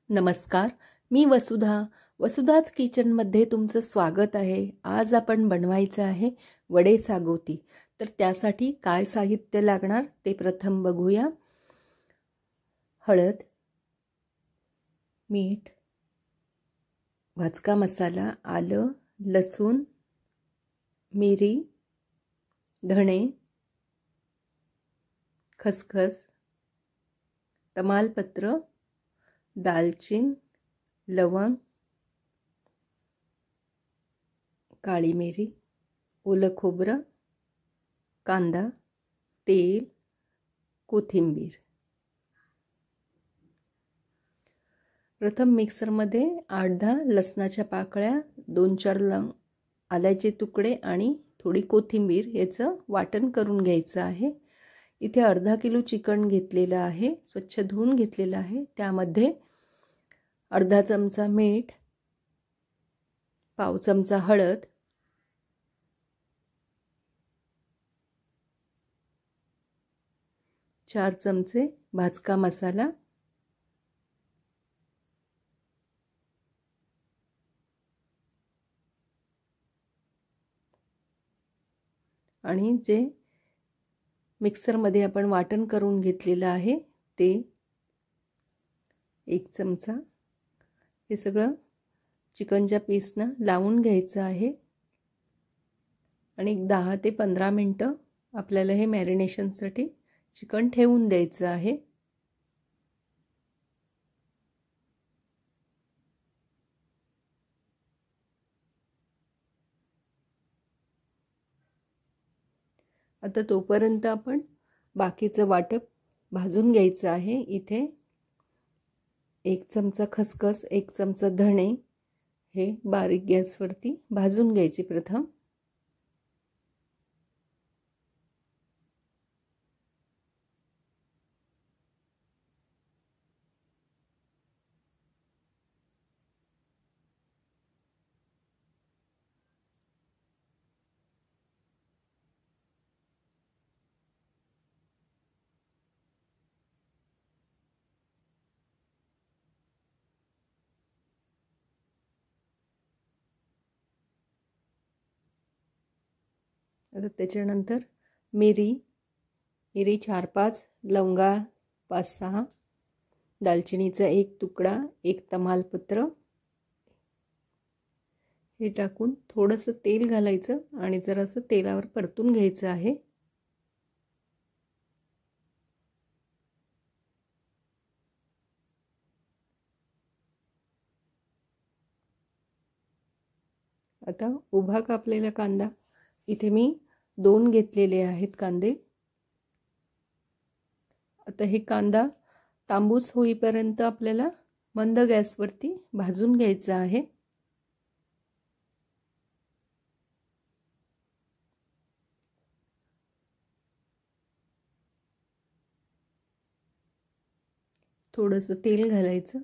नमस्कार, मी वसुधाच किचनमध्ये तुमचं स्वागत आहे। आज आपण बनवायचं आहे वडे सागोती। तर त्यासाठी काय साहित्य लागणार ते प्रथम बघूया। हळद, मीठ, भाजका मसाला, आलं, लसूण, मिरी, धणे, खसखस, तमालपत्र, दालचीन, लवंग, काळी मिरी, ओलं खोबरं, कांदा, तेल, कोथिंबीर। प्रथम मिक्सरमध्ये 8-10 लसणाच्या पाकळ्या, 2-4 आल्याचे तुकडे आणि थोडी कोथिंबीर याचं वाटण करून घ्यायचं आहे। इथे अर्धा किलो चिकन घेतलेलं आहे, स्वच्छ धुवून घेतलेलं आहे। त्यामध्ये अर्धा चमचा मीठ, पाव चमचा हळद, चार चमचे भाजका मसाला, आणि जे मिक्सरमध्ये आपण वाटण करून घेतलेलं आहे ते 1 चमचा। हे सगळं चिकनच्या पीसना लावून घ्यायचं आहे आणि 10 ते 15 मिनिटं आपल्याला हे मॅरिनेशनसाठी चिकन ठेवून द्यायचं आहे। आता तोपर्यंत आपण बाकीचं वाटप भाजून घ्यायचं आहे। इथे 1 चमचा खसखस, 1 चमचा धणे हे बारीक गॅसवरती भाजून घ्यायचे प्रथम। आता त्याच्यानंतर मिरी 4-5, लवंगा 5-6, दालचिनीचा 1 तुकडा, 1 तमालपत्र हे टाकून थोडंसं तेल घालायचं आणि जरासं तेलावर परतून घ्यायचं आहे। आता उभा कापलेला कांदा, इथे मी 2 घेतलेले आहेत कांदे। आता हे कांदा तांबूस होईपर्यंत आपल्याला मंद गॅसवरती भाजून घ्यायचा आहे। थोडंसं तेल घालायचं,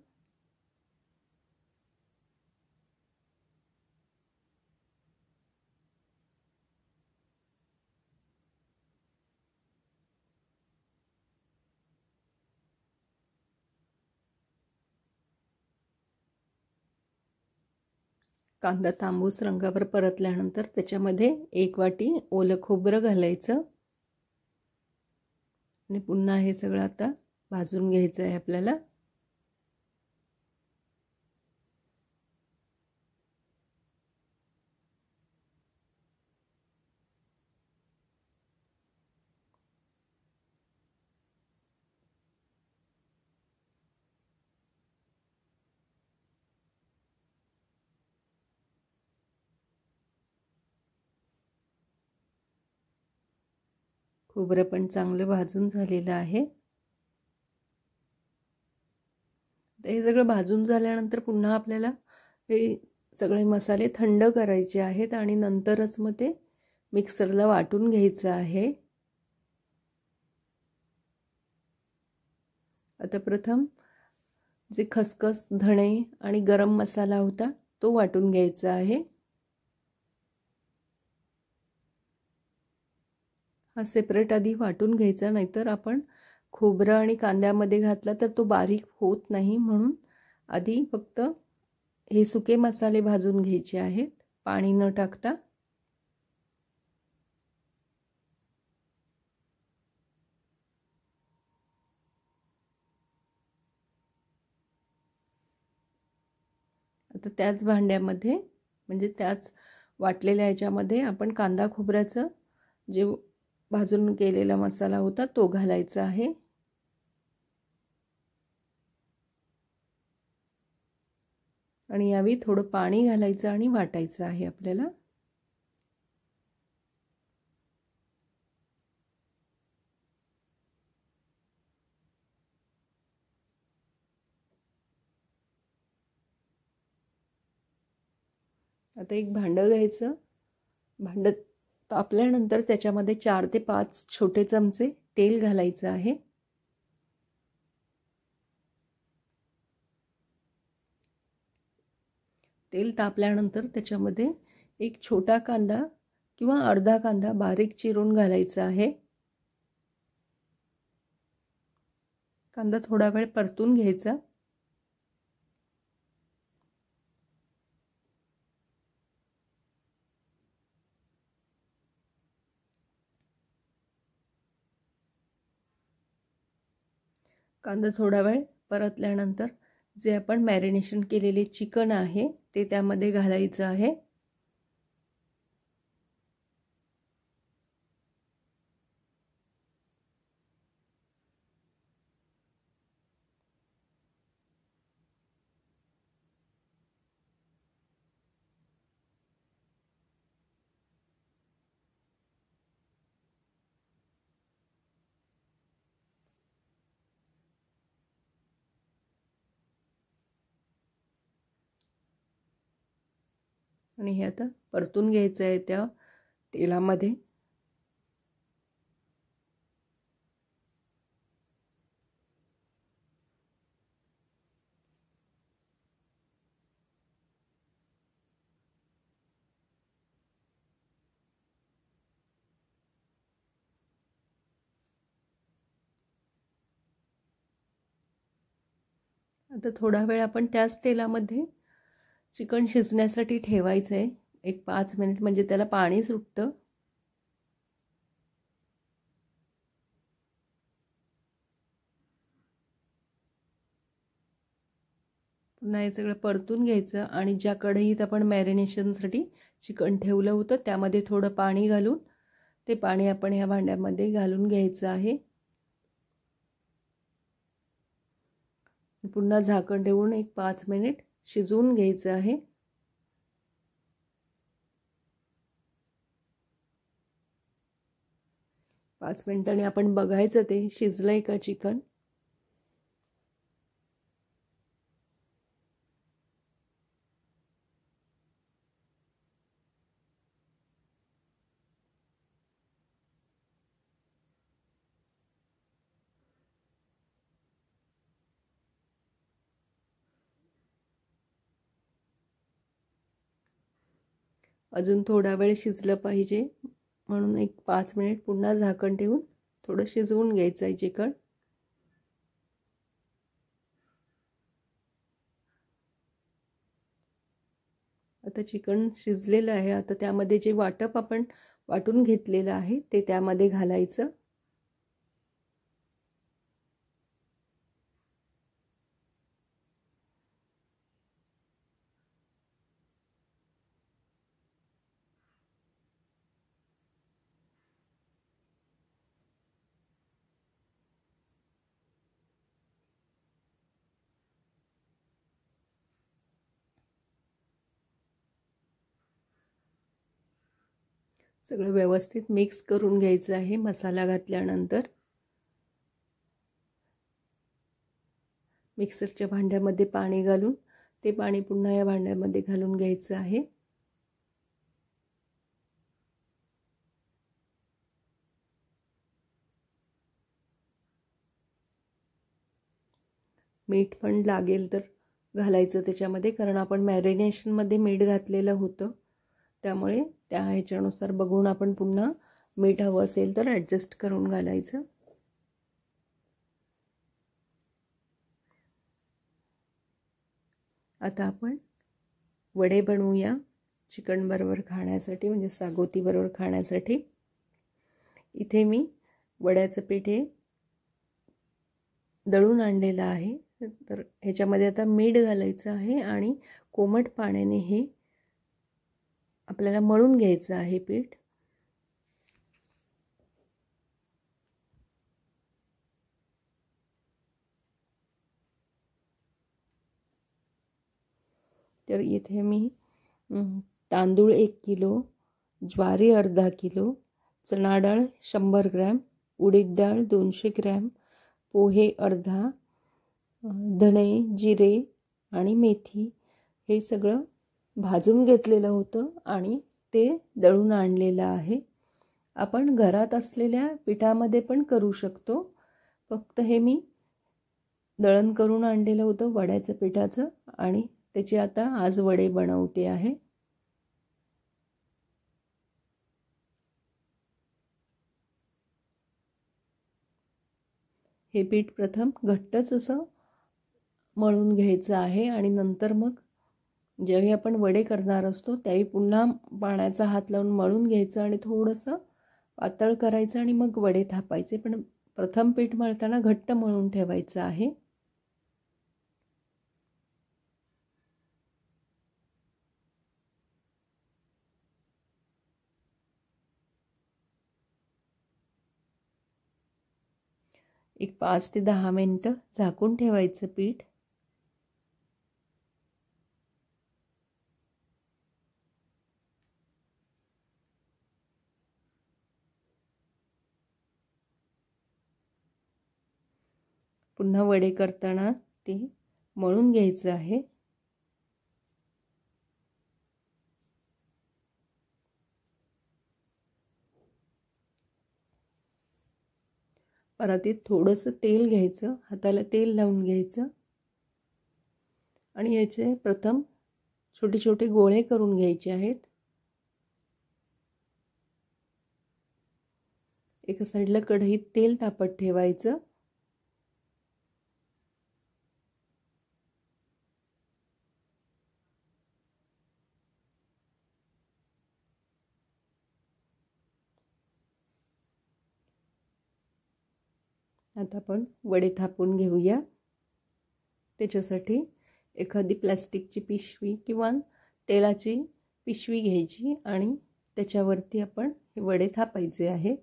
कांदा तांबूस रंगावर परतल्यानंतर त्याच्यामध्ये 1 वाटी ओलं खोबरं घालायचं आणि पुन्हा हे सगळं आता भाजून घ्यायचं आहे आपल्याला। खोबरं पण चांगलं भाजून झालेलं आहे। हे सगळं भाजून झाल्यानंतर पुन्हा आपल्याला हे सगळे मसाले थंड करायचे आहेत आणि नंतरच मग ते मिक्सरला वाटून घ्यायचं आहे। आता प्रथम जे खसखस, धणे आणि गरम मसाला होता तो वाटून घ्यायचा आहे। हा सेपरेट आधी वाटून घ्यायचा, नाहीतर आपण खोबरं आणि कांद्यामध्ये घातला तर तो बारीक होत नाही, म्हणून आधी फक्त हे सुके मसाले भाजून घ्यायचे आहेत, पाणी न टाकता. आता त्याच भांड्यामध्ये म्हणजे त्याच वाटलेल्या ह्याच्यामध्ये आपण कांदा खोबऱ्याचं जे भाजून केलेला मसाला होता तो घालायचा आहे. आणि यावी थोडं पाणी घालायचं आणि वाटायचं आहे आपल्याला. आता एक भांडं घ्यायचं. भांडं तापल्यानंतर त्याच्यामध्ये 4 ते 5 छोटे चमचे तेल घालायचं आहे. तेल तापल्यानंतर त्याच्यामध्ये एक छोटा कांदा किंवा अर्धा कांदा बारीक चिरून घालायचा आहे. कांदा थोडा वेळ परतून घ्यायचा. कांदा थोडा वेळ परतल्यानंतर जे आपण मॅरिनेशन केलेले चिकन आहे ते त्यामध्ये घालायचं आहे. आणि हे आता परतून घ्यायचं आहे त्या तेलामध्ये. आता थोडा वेळ आपण त्याच तेलामध्ये चिकन शिजण्यासाठी ठेवायचं आहे. एक 5 मिनिट म्हणजे त्याला पाणी सुटतं. पुन्हा हे सगळं परतून घ्यायचं आणि ज्या कढईत आपण मॅरिनेशनसाठी चिकन ठेवलं होतं त्यामध्ये थोडं पाणी घालून ते पाणी आपण ह्या भांड्यामध्ये घालून घ्यायचं आहे. पुन्हा झाकण ठेवून एक 5 मिनिट शिजवून घ्यायचं आहे. पाच मिनिटांनी आपण बघायचं ते शिजलंय का चिकन. अजून थोडा वेळ शिजलं पाहिजे म्हणून एक 5 मिनिट पुन्हा झाकण ठेवून थोडं शिजवून घ्यायचं आहे चिकन. आता चिकन शिजलेलं आहे. आता त्यामध्ये जे वाटप आपण वाटून घेतलेलं आहे ते त्यामध्ये घालायचं. सगळं व्यवस्थित मिक्स करून घ्यायचं आहे. मसाला घातल्यानंतर मिक्सरच्या भांड्यामध्ये पाणी घालून ते पाणी पुन्हा या भांड्यामध्ये घालून घ्यायचं आहे. मीठ पण लागेल तर घालायचं त्याच्यामध्ये, कारण आपण मॅरिनेशनमध्ये मीठ घातलेलं होतं. त्यामुळे त्या ह्याच्यानुसार बघून आपण पुन्हा मीठ हवं असेल तर ॲडजस्ट करून घालायचं. आता आपण वडे बनवूया चिकन बरोबर खाण्यासाठी, म्हणजे सागोती बरोबर खाण्यासाठी. इथे मी वड्याचं पीठ हे दळून आणलेलं आहे. तर ह्याच्यामध्ये आता मीठ घालायचं आहे आणि कोमट पाण्याने हे आपल्याला मळून घ्यायचं आहे पीठ. तर इथे मी तांदूळ 1 किलो, ज्वारी अर्धा किलो, चणा डाळ 100 ग्रॅम, उडीद डाळ 200 ग्रॅम, पोहे अर्धा, धणे, जिरे आणि मेथी हे सगळं भाजून घेतलेलं होतं आणि ते दळून आणलेलं आहे. आपण घरात असलेल्या पिठामध्ये पण करू शकतो. फक्त हे मी दळण करून आणलेलं होतं वड्याचं पिठाचं आणि त्याचे आता आज वडे बनवते आहे. हे पीठ प्रथम घट्टच असं मळून घ्यायचं आहे आणि नंतर मग जेव्हा आपण वडे करणार असतो त्यावेळी पुन्हा पाण्याचा हात लावून मळून घ्यायचं आणि थोडंसं पातळ करायचं आणि मग वडे थापायचे. पण प्रथम पीठ मळताना घट्ट मळून ठेवायचं आहे. एक 5 ते 10 मिनिटं झाकून ठेवायचं पीठ. पुन्हा वडे करताना ते मळून घ्यायचं आहे. परातीत थोडंसं तेल घ्यायचं, हाताला तेल लावून घ्यायचं आणि याचे प्रथम छोटे छोटे गोळे करून घ्यायचे आहेत. एका साईडला कढईत तेल तापत ठेवायचं. आता आपण वडे थापून घेऊया. त्याच्यासाठी एखादी प्लास्टिकची पिशवी किंवा तेलाची पिशवी घ्यायची आणि त्याच्यावरती आपण हे वडे थापायचे आहेत.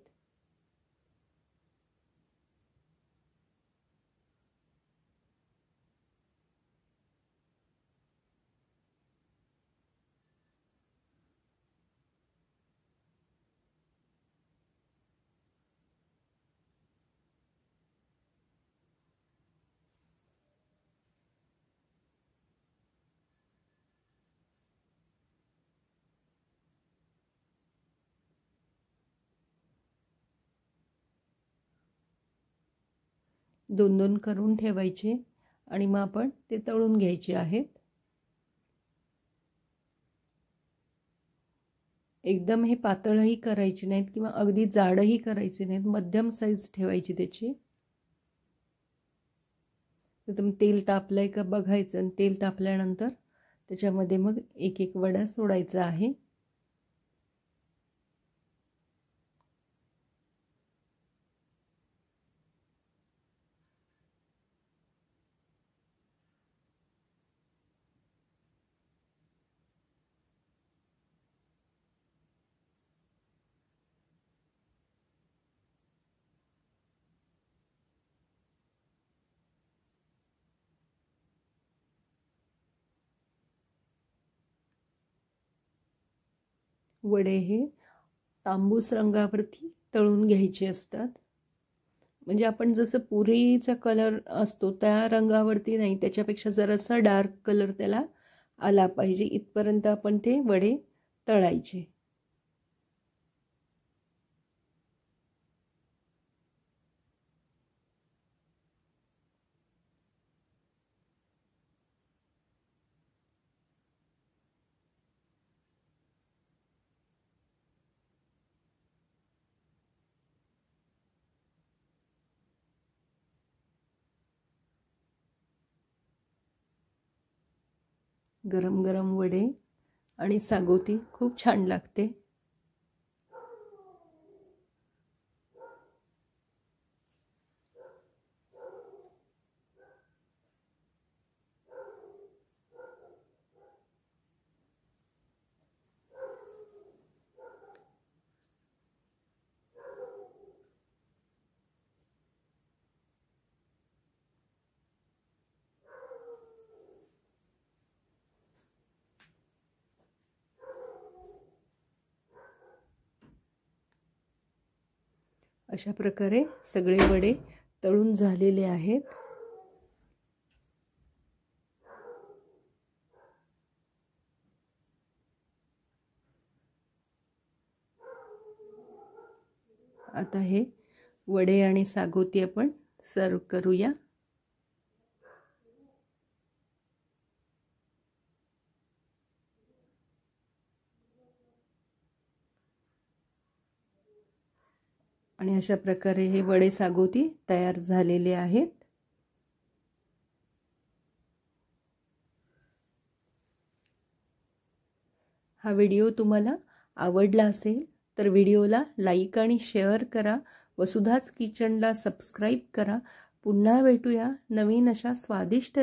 दोन दोन करून ठेवायचे आणि मग आपण ते तळून घ्यायचे आहेत. एकदम हे पातळही करायचे नाहीत किंवा अगदी जाडही करायचे नाहीत, मध्यम साईज ठेवायची त्याची. एकदम तेल तापलंय का बघायचं आणि तेल तापल्यानंतर त्याच्यामध्ये मग एक एक वडा सोडायचा आहे. वडे हे तांबूस रंगावरती तळून घ्यायचे असतात. म्हणजे आपण जसं पुरीचा कलर असतो त्या रंगावरती नाही, त्याच्यापेक्षा जरासा डार्क कलर त्याला आला पाहिजे इथपर्यंत आपण ते वडे तळायचे. गरम गरम वडे आणि सागोती खूप छान लागते। अशा प्रकारे सगळे वडे तळून झालेले आहेत। आता हे वडे आणि सागोती आपण सर्व करूया। आणि अशा प्रकारे हे वडे सागोती तयार झालेले आहेत। हा व्हिडिओ तुम्हाला आवडला असेल तर व्हिडिओला लाईक आणि शेअर करा। वसुधाच किचनला सबस्क्राइब करा। पुन्हा भेटूया नवीन अशा स्वादिष्ट